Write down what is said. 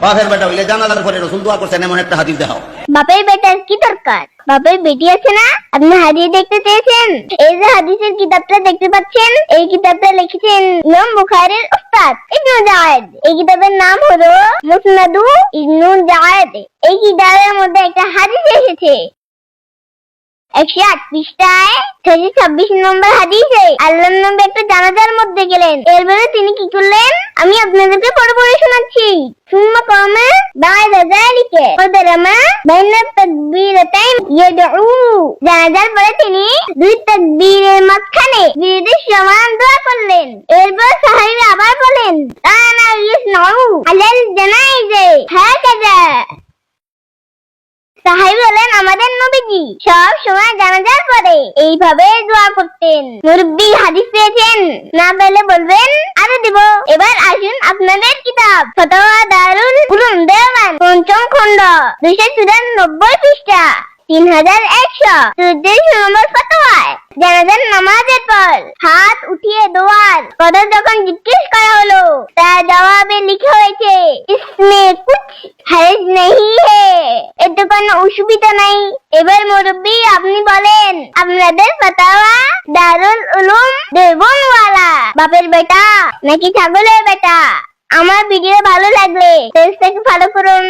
বাপের বেটা হইলে জানাজার পরে রাসূল দোয়া করছেন এমন একটা হাদিস দেখাও। বাপের বেটার কি দরকার? বাপের বেটি আছে না? আপনি হাদিস দেখতে চেয়েছেন? এই যে হাদিসের কিতাবটা দেখতে পাচ্ছেন, এই কিতাবটা লিখেছেন ইমাম বুখারীর উস্তাদ ইবনে জায়েদ। এই কিতাবের নাম হলো মুসনাদু ইবনে জায়েদ। এই কিতাবের মধ্যে একটা হাদিস এসেছে 108 পৃষ্ঠায় 26 নম্বর হাদিসে আল্লাহর নবী একটা জানাজার মধ্যে গেলেন। এরপরে তিনি কি করলেন আমি আপনাদেরকে পড়ে শোনাচ্ছি। সুম্মা কামা বা'দা যালিকা ফাদারামা বাইনা তাকবীরাতাইন ইয়াদউ। জানাজার পরে তিনি দুই তাকবীরের মাঝখানে বিরতির সমান দোয়া করলেন। এরপর সাহাবী আবার বলেন কানা ইয়াসনাউ আলাল জানাইজে হাকাযা। সাহাবী বলেন আমাদের নবীজি সব সময় জানাজার পরে এইভাবে দোয়া করতেন। মুরব্বি হাদিস পেয়েছেন? না পেলে বলবেন আরো দিব। এবার আসুন আপনাদের কিতাব ফতোয়া দারুল উলুম দেওবন্দ পঞ্চম খণ্ড 294 পৃষ্ঠা 3134 নম্বর ফতোয়ায় জানাজার নামাজের পর হাত উঠিয়ে দোয়ার কথা যখন জিজ্ঞেস করা হলো তার জবাবে লিখা হয়েছে ইসমে কুছ হরজ নেহি হে, এতে কোনো অসুবিধা নাই। এবার মুরব্বি আপনি বলেন আপনাদের ফতোয়া দারুল উলুম দেওবন্দওয়ালা বাপের বেটা নাকি ছাগলের বেটা? আমার ভিডিও ভালো লাগলে পেজটাকে ফলো করুন।